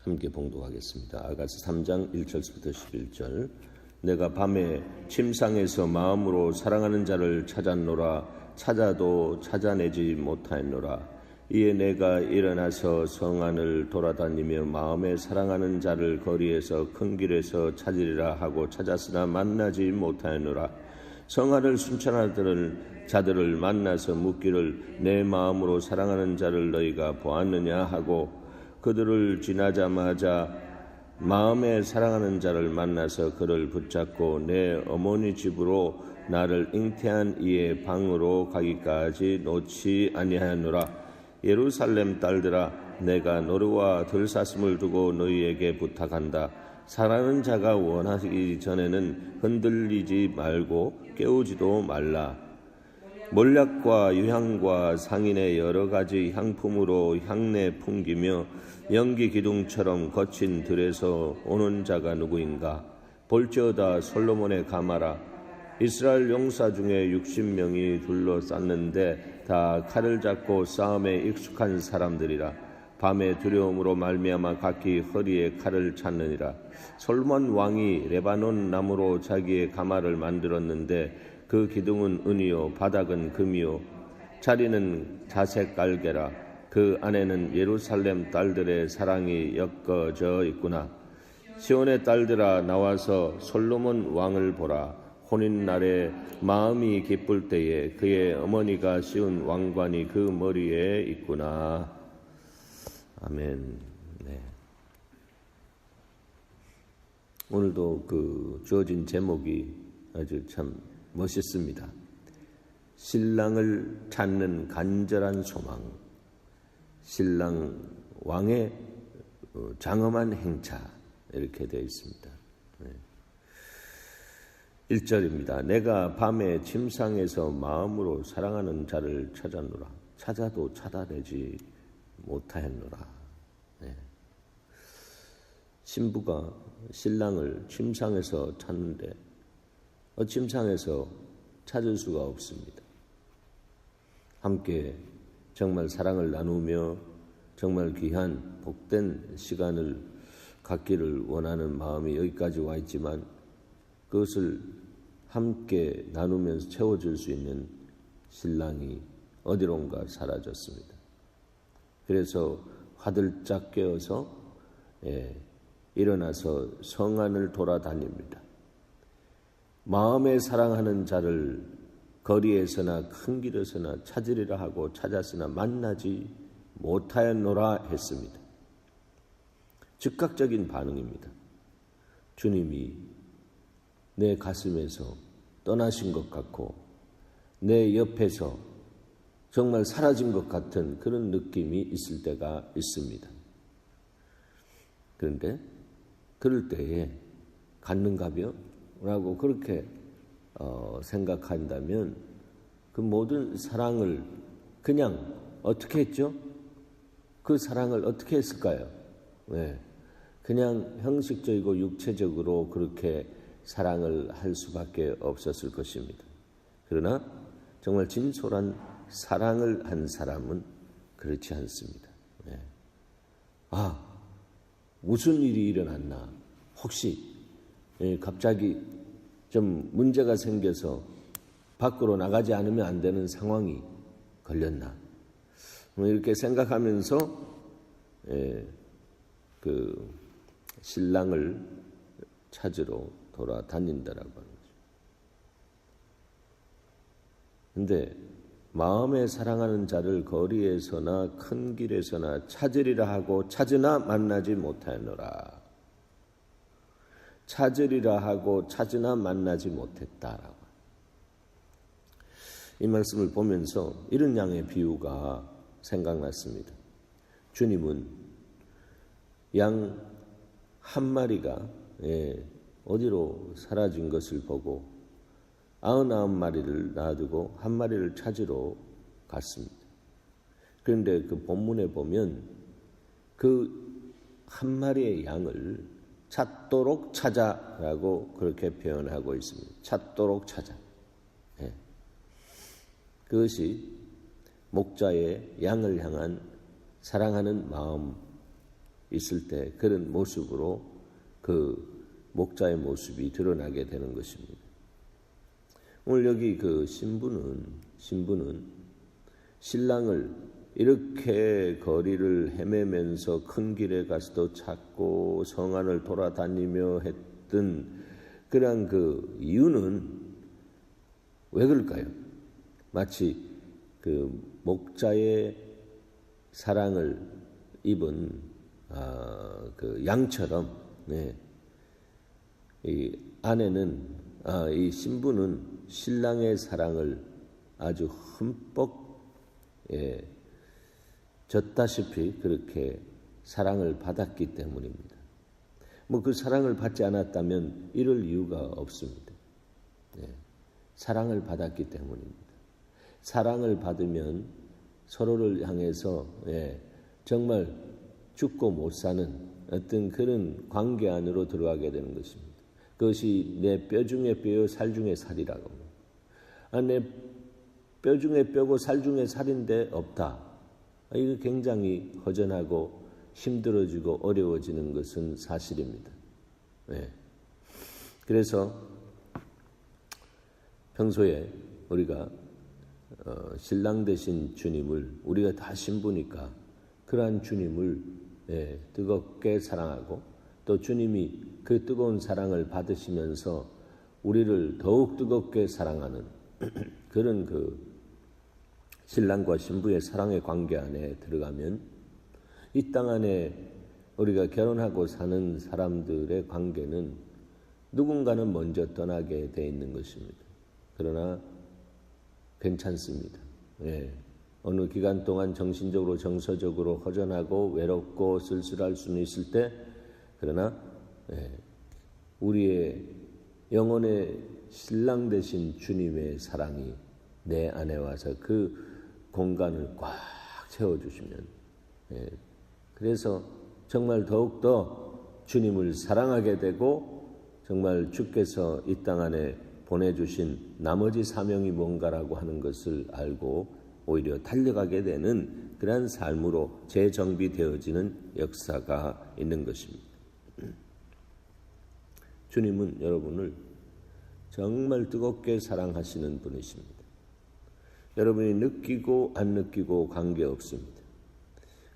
함께 봉독하겠습니다. 아가서 3장 1절부터 11절. 내가 밤에 침상에서 마음으로 사랑하는 자를 찾았노라. 찾아도 찾아내지 못하였노라. 이에 내가 일어나서 성 안을 돌아다니며 마음에 사랑하는 자를 거리에서 큰 길에서 찾으리라 하고 찾았으나 만나지 못하였노라. 성 안을 순찰하던 자들을 만나서 묻기를 내 마음으로 사랑하는 자를 너희가 보았느냐 하고 그들을 지나자마자 마음에 사랑하는 자를 만나서 그를 붙잡고 내 어머니 집으로 나를 잉태한 이의 방으로 가기까지 놓지 아니하였노라. 예루살렘 딸들아, 내가 노루와 들사슴을 두고 너희에게 부탁한다. 사랑하는 자가 원하기 전에는 흔들리지 말고 깨우지도 말라. 몰약과 유향과 상인의 여러 가지 향품으로 향내 풍기며 연기 기둥처럼 거친 들에서 오는 자가 누구인가? 볼지어다 솔로몬의 가마라. 이스라엘 용사 중에 60명이 둘러쌌는데 다 칼을 잡고 싸움에 익숙한 사람들이라. 밤에 두려움으로 말미암아 각기 허리에 칼을 찾느니라. 솔몬 왕이 레바논 나무로 자기의 가마를 만들었는데 그 기둥은 은이요 바닥은 금이요 자리는 자색 깔개라. 그 안에는 예루살렘 딸들의 사랑이 엮어져 있구나. 시온의 딸들아, 나와서 솔로몬 왕을 보라. 혼인날에 마음이 기쁠 때에 그의 어머니가 씌운 왕관이 그 머리에 있구나. 아멘. 네. 오늘도 주어진 제목이 아주 참 멋있습니다. 신랑을 찾는 간절한 소망, 신랑 왕의 장엄한 행차, 이렇게 되어 있습니다. 1절입니다. 내가 밤에 침상에서 마음으로 사랑하는 자를 찾았노라. 찾아도 찾아내지 못하였노라. 신부가 신랑을 침상에서 찾는데 침상에서 찾을 수가 없습니다. 함께 정말 사랑을 나누며 정말 귀한 복된 시간을 갖기를 원하는 마음이 여기까지 와 있지만 그것을 함께 나누면서 채워줄 수 있는 신랑이 어디론가 사라졌습니다. 그래서 화들짝 깨어서 일어나서 성 안을 돌아다닙니다. 마음에 사랑하는 자를 거리에서나 큰 길에서나 찾으리라 하고 찾았으나 만나지 못하였노라 했습니다. 즉각적인 반응입니다. 주님이 내 가슴에서 떠나신 것 같고 내 옆에서 정말 사라진 것 같은 그런 느낌이 있을 때가 있습니다. 그런데 그럴 때에 갔는가벼? 라고 그렇게 생각한다면 그 모든 사랑을 그냥 어떻게 했죠? 그 사랑을 어떻게 했을까요? 그냥 형식적이고 육체적으로 그렇게 사랑을 할 수밖에 없었을 것입니다. 그러나 정말 진솔한 사랑을 한 사람은 그렇지 않습니다. 무슨 일이 일어났나? 혹시 갑자기 좀 문제가 생겨서 밖으로 나가지 않으면 안 되는 상황이 걸렸나? 이렇게 생각하면서 그 신랑을 찾으러 돌아다닌다라고 하는 거죠. 근데 마음에 사랑하는 자를 거리에서나 큰 길에서나 찾으리라 하고 찾으나 만나지 못하였노라. 찾으리라 하고 찾으나 만나지 못했다라고. 이 말씀을 보면서 이런 양의 비유가 생각났습니다. 주님은 양 한 마리가 어디로 사라진 것을 보고 99마리를 놔두고 한 마리를 찾으러 갔습니다. 그런데 그 본문에 보면 그 한 마리의 양을 찾도록 찾아라고 그렇게 표현하고 있습니다. 찾도록 찾아. 그것이 목자의 양을 향한 사랑하는 마음, 있을 때 그런 모습으로 그 목자의 모습이 드러나게 되는 것입니다. 오늘 여기 그 신부는 신랑을 이렇게 거리를 헤매면서 큰 길에 가서도 찾고 성 안을 돌아다니며 했던 그런 그 이유는 왜 그럴까요? 마치 그 목자의 사랑을 입은 그 양처럼, 이 아내는 이 신부는 신랑의 사랑을 아주 흠뻑 졌다시피 그렇게 사랑을 받았기 때문입니다. 뭐 그 사랑을 받지 않았다면 이럴 이유가 없습니다. 사랑을 받았기 때문입니다. 사랑을 받으면 서로를 향해서 정말 죽고 못 사는 어떤 그런 관계 안으로 들어가게 되는 것입니다. 그것이 내 뼈 중에 뼈요 살 중에 살이라고 합니다. 내 뼈 중에 뼈고 살 중에 살인데 없다. 이거 굉장히 허전하고 힘들어지고 어려워지는 것은 사실입니다. 그래서 평소에 우리가 신랑 되신 주님을, 우리가 다 신부니까 그러한 주님을 뜨겁게 사랑하고 또 주님이 그 뜨거운 사랑을 받으시면서 우리를 더욱 뜨겁게 사랑하는 그런 그 신랑과 신부의 사랑의 관계 안에 들어가면 이 땅 안에 우리가 결혼하고 사는 사람들의 관계는 누군가는 먼저 떠나게 돼 있는 것입니다. 그러나 괜찮습니다. 어느 기간 동안 정신적으로 정서적으로 허전하고 외롭고 쓸쓸할 수는 있을 때, 그러나 우리의 영혼의 신랑 되신 주님의 사랑이 내 안에 와서 그 공간을 꽉 채워주시면, 그래서 정말 더욱더 주님을 사랑하게 되고 정말 주께서 이 땅 안에 보내주신 나머지 사명이 뭔가라고 하는 것을 알고 오히려 달려가게 되는 그러한 삶으로 재정비되어지는 역사가 있는 것입니다. 주님은 여러분을 정말 뜨겁게 사랑하시는 분이십니다. 여러분이 느끼고 안 느끼고 관계없습니다.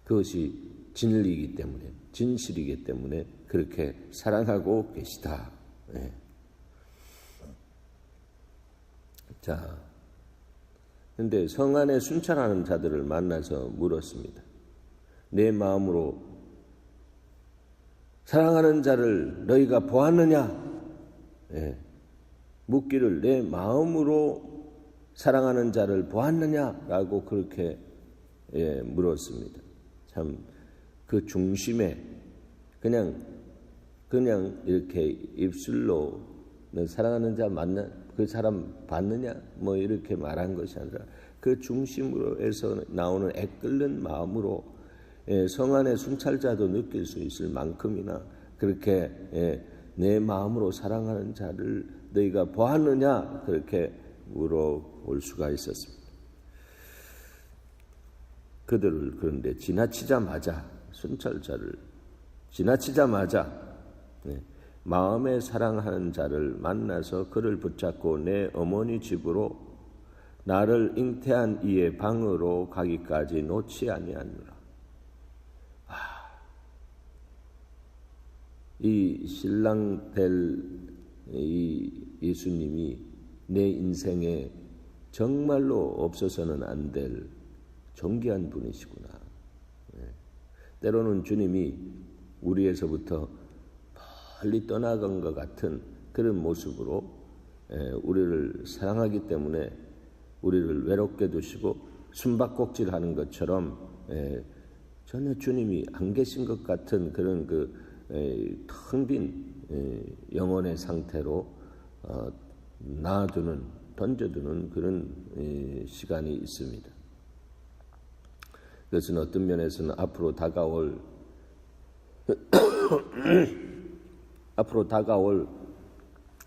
그것이 진리이기 때문에, 진실이기 때문에 그렇게 사랑하고 계시다. 자, 근데 성 안에 순찰하는 자들을 만나서 물었습니다. 내 마음으로 사랑하는 자를 너희가 보았느냐? 묻기를 내 마음으로 사랑하는 자를 보았느냐라고 그렇게 물었습니다. 참 그 중심에 그냥 이렇게 입술로 너 사랑하는 자 맞나? 그 사람 봤느냐? 뭐 이렇게 말한 것이 아니라 그 중심으로 해서 나오는 애끓는 마음으로 성 안의 순찰자도 느낄 수 있을 만큼이나 그렇게 내 마음으로 사랑하는 자를 너희가 보았느냐? 그렇게 물어볼 수가 있었습니다. 그들을 그런데 지나치자마자 순찰자를 지나치자마자 마음에 사랑하는 자를 만나서 그를 붙잡고 내 어머니 집으로 나를 잉태한 이의 방으로 가기까지 놓지 아니하느라. 이 신랑 될 이 예수님이 내 인생에 정말로 없어서는 안 될 존귀한 분이시구나. 때로는 주님이 우리에서부터 멀리 떠나간 것 같은 그런 모습으로 우리를 사랑하기 때문에 우리를 외롭게 두시고 숨바꼭질하는 것처럼 전혀 주님이 안 계신 것 같은 그런 그 텅 빈 영혼의 상태로 던져두는 그런 시간이 있습니다. 그것은 어떤 면에서는 앞으로 다가올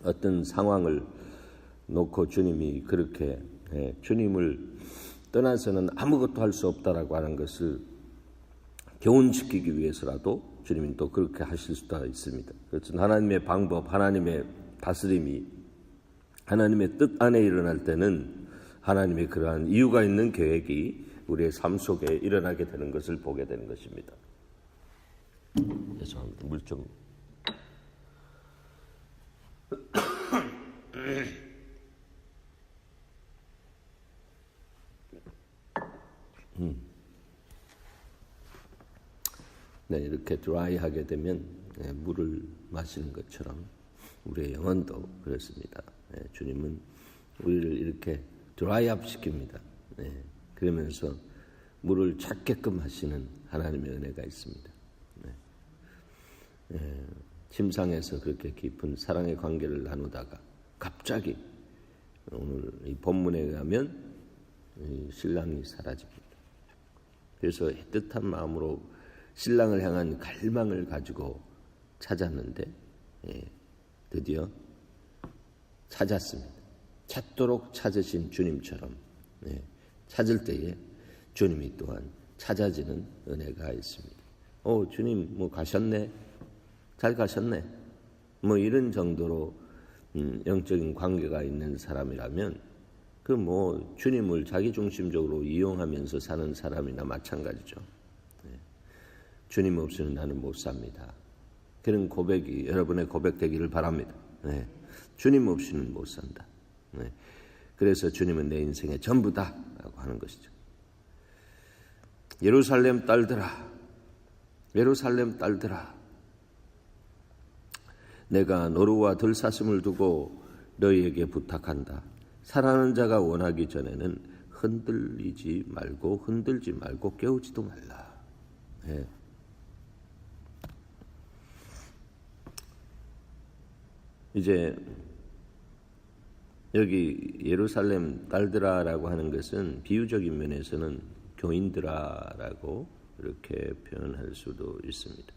어떤 상황을 놓고 주님이 그렇게 주님을 떠나서는 아무것도 할 수 없다라고 하는 것을 교훈시키기 위해서라도 주님이 또 그렇게 하실 수도 있습니다. 그렇죠. 하나님의 방법, 하나님의 다스림이 하나님의 뜻 안에 일어날 때는 하나님의 그러한 이유가 있는 계획이 우리의 삶 속에 일어나게 되는 것을 보게 되는 것입니다. 죄송합니다. 물 좀. 네, 이렇게 드라이하게 되면 물을 마시는 것처럼 우리의 영혼도 그렇습니다. 주님은 우리를 이렇게 드라이업 시킵니다. 그러면서 물을 찾게끔 하시는 하나님의 은혜가 있습니다. 침상에서 그렇게 깊은 사랑의 관계를 나누다가 갑자기 오늘 이 본문에 의하면 신랑이 사라집니다. 그래서 애틋한 마음으로 신랑을 향한 갈망을 가지고 찾았는데 드디어 찾았습니다. 찾도록 찾으신 주님처럼 찾을 때에 주님이 또한 찾아지는 은혜가 있습니다. 주님 뭐 가셨네, 잘 가셨네, 뭐 이런 정도로 영적인 관계가 있는 사람이라면 그 뭐 주님을 자기중심적으로 이용하면서 사는 사람이나 마찬가지죠. 주님 없이는 나는 못 삽니다. 그런 고백이 여러분의 고백 되기를 바랍니다. 주님 없이는 못 산다. 그래서 주님은 내 인생의 전부다라고 하는 것이죠. 예루살렘 딸들아, 예루살렘 딸들아, 내가 노루와 들사슴을 두고 너희에게 부탁한다. 사랑하는 자가 원하기 전에는 흔들지 말고 깨우지도 말라. 이제 여기 예루살렘 딸들아라고 하는 것은 비유적인 면에서는 교인들아라고 이렇게 표현할 수도 있습니다.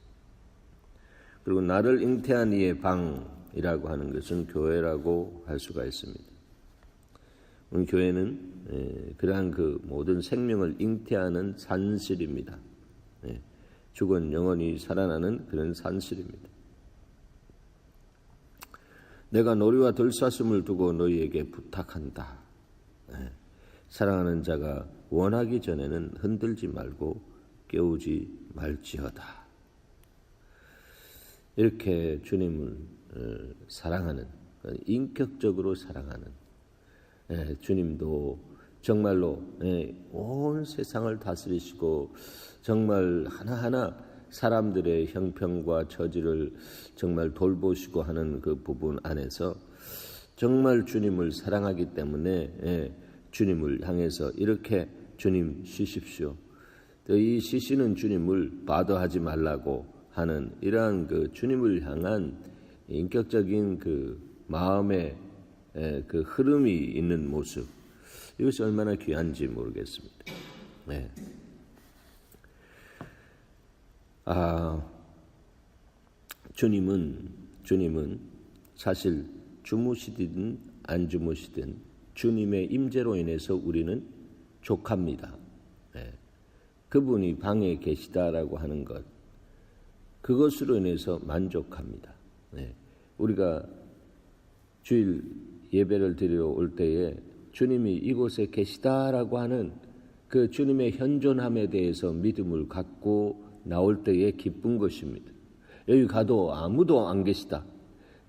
그리고 나를 잉태한 이의 방이라고 하는 것은 교회라고 할 수가 있습니다. 교회는 그러한 그 모든 생명을 잉태하는 산실입니다. 죽은 영혼이 살아나는 그런 산실입니다. 내가 노루와 들사슴을 두고 너희에게 부탁한다. 사랑하는 자가 원하기 전에는 흔들지 말고 깨우지 말지어다. 이렇게 주님을 사랑하는, 인격적으로 사랑하는 주님도 정말로 온 세상을 다스리시고 정말 하나하나 사람들의 형편과 처지를 정말 돌보시고 하는 그 부분 안에서 정말 주님을 사랑하기 때문에 주님을 향해서 이렇게 주님 쉬십시오. 이 쉬시는 주님을 바더하지 말라고 하는 이러한 그 주님을 향한 인격적인 그 마음의 그 흐름이 있는 모습, 이것이 얼마나 귀한지 모르겠습니다. 주님은 사실 주무시든 안 주무시든 주님의 임재로 인해서 우리는 족합니다. 그분이 방에 계시다라고 하는 것, 그것으로 인해서 만족합니다. 우리가 주일 예배를 드리러 올 때에 주님이 이곳에 계시다라고 하는 그 주님의 현존함에 대해서 믿음을 갖고 나올 때에 기쁜 것입니다. 여기 가도 아무도 안 계시다.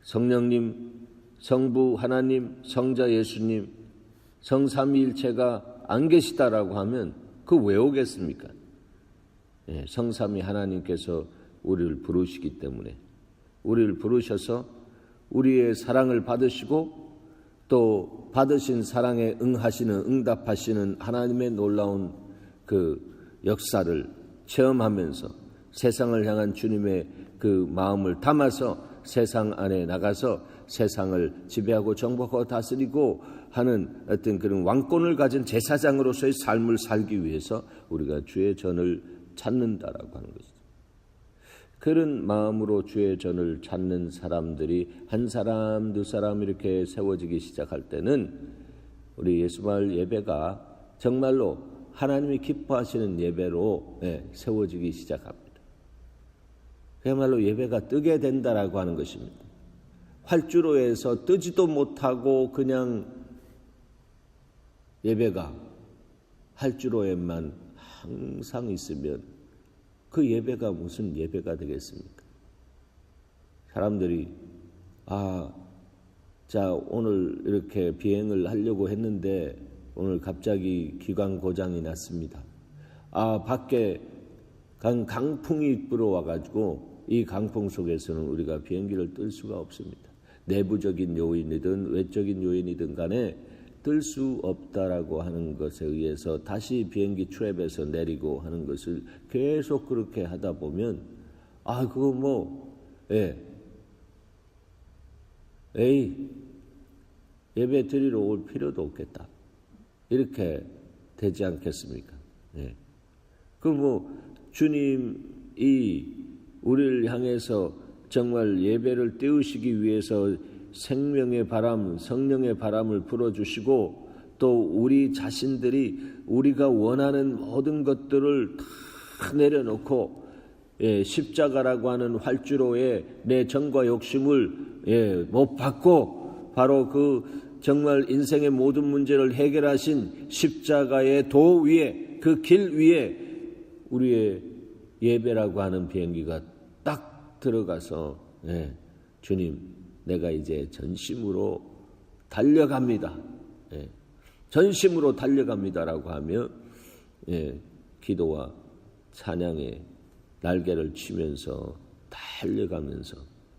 성령님, 성부 하나님, 성자 예수님, 성삼위일체가 안 계시다라고 하면 그 왜 오겠습니까? 성삼위 하나님께서 우리를 부르시기 때문에, 우리를 부르셔서 우리의 사랑을 받으시고 또 받으신 사랑에 응하시는, 응답하시는 하나님의 놀라운 그 역사를 체험하면서 세상을 향한 주님의 그 마음을 담아서 세상 안에 나가서 세상을 지배하고 정복하고 다스리고 하는 어떤 그런 왕권을 가진 제사장으로서의 삶을 살기 위해서 우리가 주의 전을 찾는다라고 하는 것이죠. 그런 마음으로 주의 전을 찾는 사람들이 한 사람, 두 사람 이렇게 세워지기 시작할 때는 우리 예수마을 예배가 정말로 하나님이 기뻐하시는 예배로 세워지기 시작합니다. 그야말로 예배가 뜨게 된다라고 하는 것입니다. 활주로에서 뜨지도 못하고 그냥 예배가 활주로에만 항상 있으면 그 예배가 무슨 예배가 되겠습니까? 사람들이 자 오늘 이렇게 비행을 하려고 했는데 오늘 갑자기 기관 고장이 났습니다. 밖에 강풍이 불어와가지고 이 강풍 속에서는 우리가 비행기를 뜰 수가 없습니다. 내부적인 요인이든 외적인 요인이든 간에 뜰 수 없다라고 하는 것에 의해서 다시 비행기 트랩에서 내리고 하는 것을 계속 그렇게 하다 보면 그거 예배 드리러 올 필요도 없겠다. 이렇게 되지 않겠습니까? 주님이 우리를 향해서 정말 예배를 띄우시기 위해서 생명의 바람, 성령의 바람을 불어주시고 또 우리 자신들이 우리가 원하는 모든 것들을 다 내려놓고 십자가라고 하는 활주로에 내 정과 욕심을 못 받고 바로 그 정말 인생의 모든 문제를 해결하신 십자가의 도 위에 그 길 위에 우리의 예배라고 하는 비행기가 딱 들어가서 주님 내가 이제 전심으로 달려갑니다. 전심으로 달려갑니다라고 하며 기도와 찬양의 날개를 치면서 달려가면서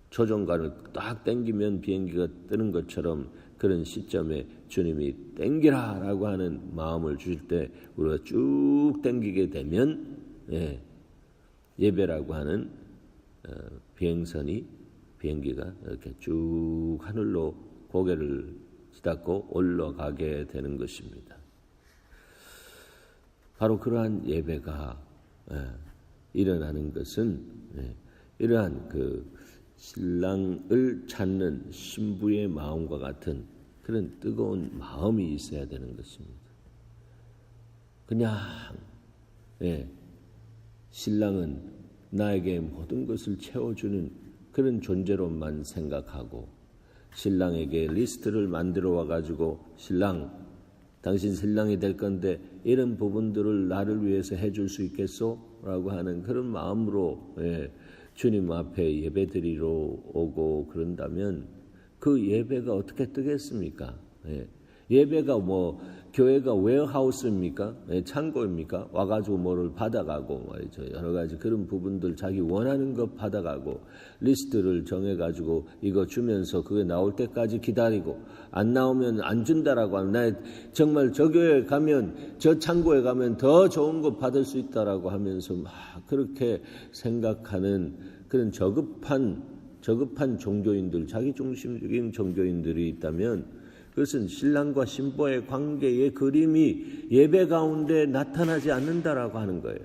조종관을 딱 당기면 비행기가 뜨는 것처럼 그런 시점에 주님이 당기라라고 하는 마음을 주실 때 우리가 쭉 당기게 되면 예배라고 하는 비행기가 이렇게 쭉 하늘로 고개를 치닫고 올라가게 되는 것입니다. 바로 그러한 예배가 일어나는 것은 이러한 그 신랑을 찾는 신부의 마음과 같은 그런 뜨거운 마음이 있어야 되는 것입니다. 그냥 신랑은 나에게 모든 것을 채워주는 그런 존재로만 생각하고 신랑에게 리스트를 만들어 와가지고 신랑, 당신 신랑이 될 건데 이런 부분들을 나를 위해서 해줄 수 있겠소? 라고 하는 그런 마음으로 주님 앞에 예배드리러 오고 그런다면 그 예배가 어떻게 뜨겠습니까? 예배가 교회가 웨어하우스입니까? 창고입니까? 와가지고 뭐를 받아가고 말이죠. 여러 가지 그런 부분들 자기 원하는 것 받아가고 리스트를 정해가지고 이거 주면서 그게 나올 때까지 기다리고 안 나오면 안 준다라고 하면 나 정말 저 교회에 가면 저 창고에 가면 더 좋은 것 받을 수 있다라고 하면서 막 그렇게 생각하는 그런 저급한 종교인들, 자기 중심적인 종교인들이 있다면 그것은 신랑과 신부의 관계의 그림이 예배 가운데 나타나지 않는다라고 하는 거예요.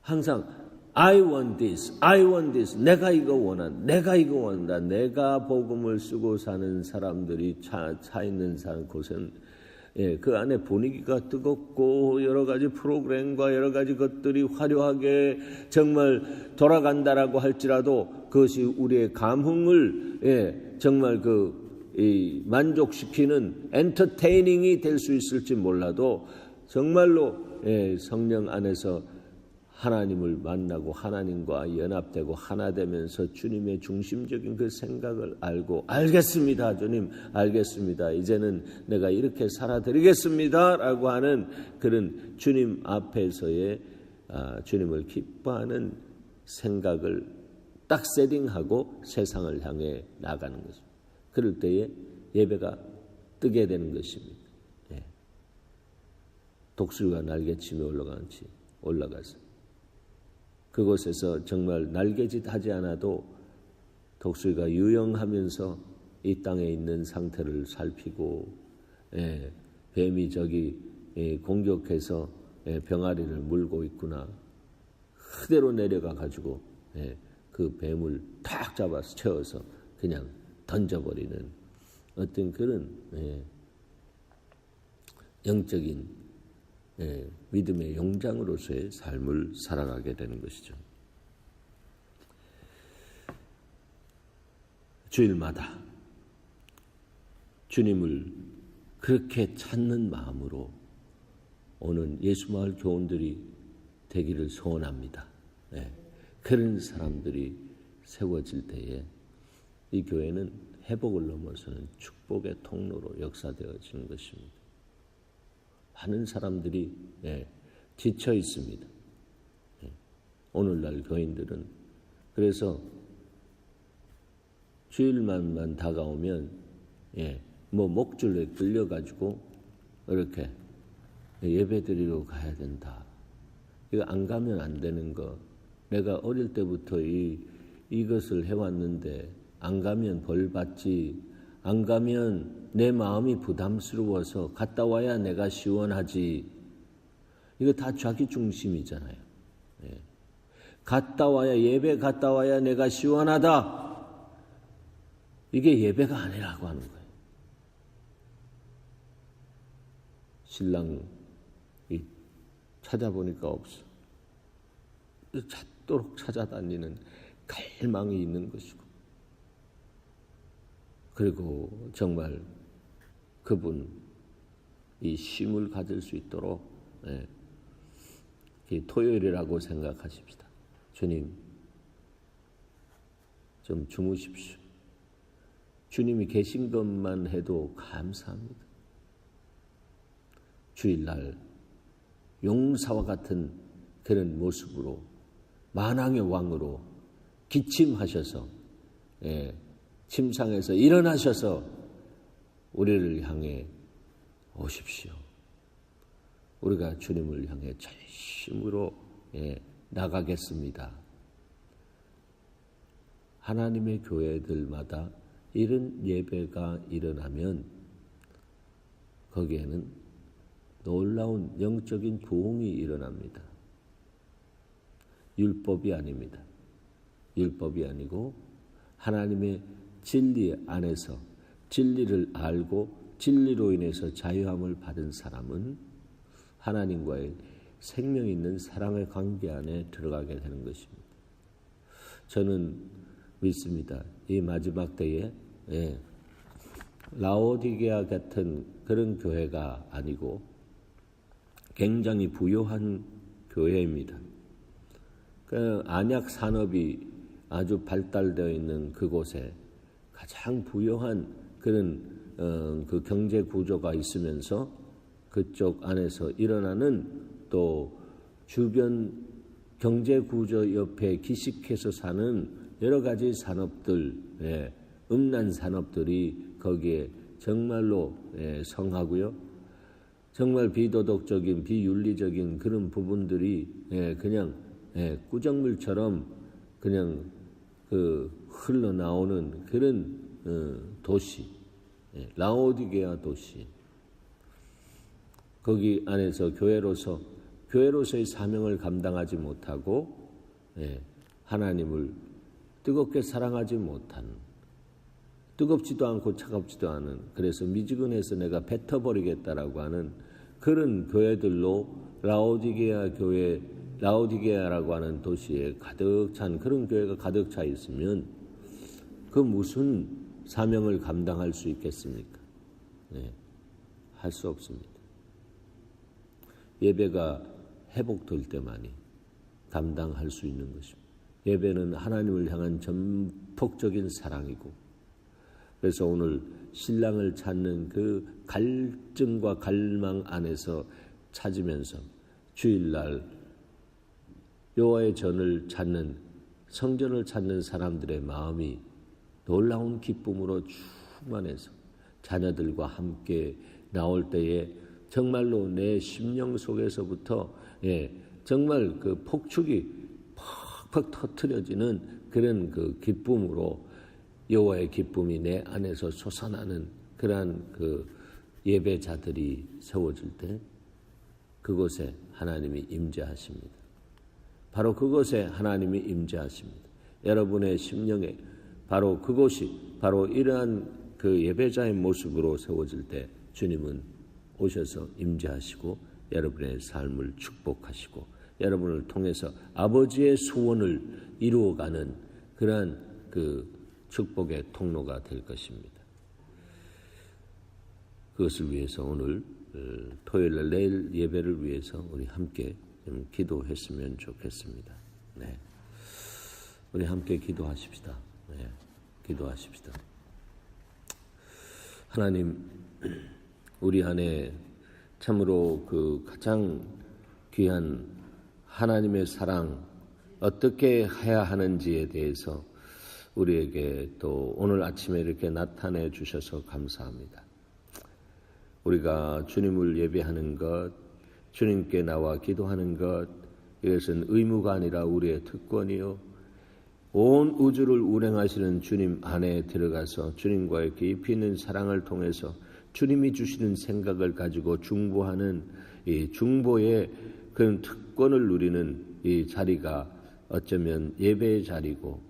항상 I want this. 내가 이거 원한다. 내가 복음을 쓰고 사는 사람들이 차 있는 곳은 그 안에 분위기가 뜨겁고 여러 가지 프로그램과 여러 가지 것들이 화려하게 정말 돌아간다라고 할지라도 그것이 우리의 감흥을 정말 만족시키는 엔터테이닝이 될 수 있을지 몰라도 정말로 성령 안에서 하나님을 만나고 하나님과 연합되고 하나 되면서 주님의 중심적인 그 생각을 알고 알겠습니다. 주님 알겠습니다. 이제는 내가 이렇게 살아드리겠습니다. 라고 하는 그런 주님 앞에서의 주님을 기뻐하는 생각을 딱 세팅하고 세상을 향해 나가는 것입니다. 그럴 때에 예배가 뜨게 되는 것입니다. 독수리가 날개치며 올라가서 그곳에서 정말 날개짓 하지 않아도 독수리가 유영하면서 이 땅에 있는 상태를 살피고 뱀이 저기 공격해서 병아리를 물고 있구나. 그대로 내려가 가지고 그 뱀을 탁 잡아서 채워서 그냥 던져버리는 어떤 그런 영적인 믿음의 용장으로서의 삶을 살아가게 되는 것이죠. 주일마다 주님을 그렇게 찾는 마음으로 오는 예수마을 교원들이 되기를 소원합니다. 네. 그런 사람들이 세워질 때에 이 교회는 회복을 넘어서는 축복의 통로로 역사되어지는 것입니다. 많은 사람들이 지쳐 있습니다. 오늘날 교인들은 그래서 주일만만 다가오면 목줄에 끌려가지고 이렇게 예배드리러 가야 된다. 이거 안 가면 안 되는 거. 내가 어릴 때부터 이것을 해왔는데 안 가면 벌 받지. 안 가면 내 마음이 부담스러워서 갔다 와야 내가 시원하지. 이거 다 자기 중심이잖아요. 갔다 와야 예배 갔다 와야 내가 시원하다. 이게 예배가 아니라고 하는 거예요. 신랑이 찾아보니까 없어. 찾도록 찾아다니는 갈망이 있는 것이고, 그리고 정말 그분 이 쉼을 가질 수 있도록 토요일이라고 생각하십시다. 주님 좀 주무십시오. 주님이 계신 것만 해도 감사합니다. 주일날 용사와 같은 그런 모습으로 만왕의 왕으로 기침하셔서 침상에서 일어나셔서 우리를 향해 오십시오. 우리가 주님을 향해 전심으로 나가겠습니다. 하나님의 교회들마다 이런 예배가 일어나면 거기에는 놀라운 영적인 부흥이 일어납니다. 율법이 아닙니다. 율법이 아니고 하나님의 진리 안에서 진리를 알고 진리로 인해서 자유함을 받은 사람은 하나님과의 생명 있는 사랑의 관계 안에 들어가게 되는 것입니다. 저는 믿습니다. 이 마지막 때에 라오디게아 같은 그런 교회가 아니고 굉장히 부유한 교회입니다. 그 안약 산업이 아주 발달되어 있는 그곳에 가장 부유한 그런 그 경제 구조가 있으면서 그쪽 안에서 일어나는 또 주변 경제 구조 옆에 기식해서 사는 여러 가지 산업들, 음란 산업들이 거기에 정말로 성하고요. 정말 비도덕적인 비윤리적인 그런 부분들이 그냥 꾸정물처럼 그냥 그 흘러나오는 그런 도시, 라오디게아 도시. 거기 안에서 교회로서의 사명을 감당하지 못하고 하나님을 뜨겁게 사랑하지 못한, 뜨겁지도 않고 차갑지도 않은, 그래서 미지근해서 내가 뱉어버리겠다라고 하는 그런 교회들로 라오디게아라고 하는 도시에 가득 찬 그런 교회가 가득 차 있으면 그 무슨 사명을 감당할 수 있겠습니까? 할 수 없습니다. 예배가 회복될 때만이 감당할 수 있는 것입니다. 예배는 하나님을 향한 전폭적인 사랑이고, 그래서 오늘 신랑을 찾는 그 갈증과 갈망 안에서 찾으면서 주일날 여호와의 전을 찾는, 성전을 찾는 사람들의 마음이 놀라운 기쁨으로 충만해서 자녀들과 함께 나올 때에 정말로 내 심령 속에서부터 정말 그 폭축이 퍽퍽 터트려지는 그런 그 기쁨으로 여호와의 기쁨이 내 안에서 솟아나는 그러한 그 예배자들이 세워질 때 그곳에 하나님이 임재하십니다. 바로 그곳에 하나님이 임재하십니다. 여러분의 심령에 바로 그곳이 바로 이러한 그 예배자의 모습으로 세워질 때 주님은 오셔서 임재하시고 여러분의 삶을 축복하시고 여러분을 통해서 아버지의 소원을 이루어가는 그러한 그 축복의 통로가 될 것입니다. 그것을 위해서 오늘 토요일날 내일 예배를 위해서 우리 함께 좀 기도했으면 좋겠습니다. 네. 우리 함께 기도하십시다. 네. 기도하십시다. 하나님, 우리 안에 참으로 그 가장 귀한 하나님의 사랑 어떻게 해야 하는지에 대해서 우리에게 또 오늘 아침에 이렇게 나타내 주셔서 감사합니다. 우리가 주님을 예배하는 것, 주님께 나와 기도하는 것, 이것은 의무가 아니라 우리의 특권이요, 온 우주를 운행하시는 주님 안에 들어가서 주님과의 깊이 있는 사랑을 통해서 주님이 주시는 생각을 가지고 중보하는 이 중보의 그런 특권을 누리는 이 자리가 어쩌면 예배의 자리고,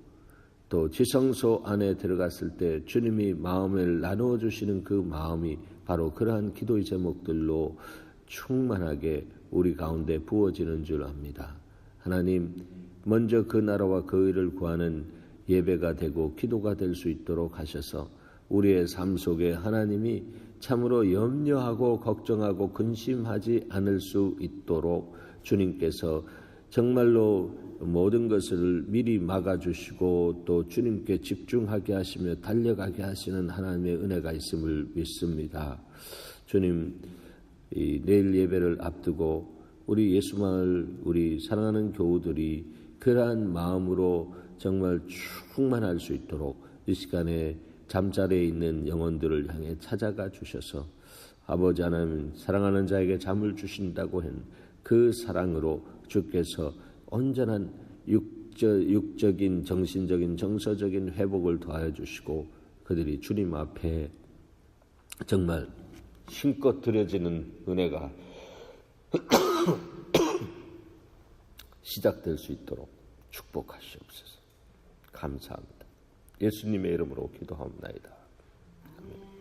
또 지성소 안에 들어갔을 때 주님이 마음을 나누어 주시는 그 마음이 바로 그러한 기도의 제목들로 충만하게 우리 가운데 부어지는 줄 압니다. 하나님, 먼저 그 나라와 그 의를 구하는 예배가 되고 기도가 될 수 있도록 하셔서 우리의 삶 속에 하나님이 참으로 염려하고 걱정하고 근심하지 않을 수 있도록 주님께서 정말로 모든 것을 미리 막아주시고 또 주님께 집중하게 하시며 달려가게 하시는 하나님의 은혜가 있음을 믿습니다. 주님, 이 내일 예배를 앞두고 우리 예수마을 우리 사랑하는 교우들이 그러한 마음으로 정말 충만할 수 있도록 이 시간에 잠자리에 있는 영혼들을 향해 찾아가 주셔서 아버지 하나님, 사랑하는 자에게 잠을 주신다고 한 그 사랑으로 주께서 온전한 육적인 정신적인 정서적인 회복을 더하여 주시고 그들이 주님 앞에 정말 힘껏 드려지는 은혜가 시작될 수 있도록 축복하시옵소서. 감사합니다. 예수님의 이름으로 기도하옵나이다. 아멘.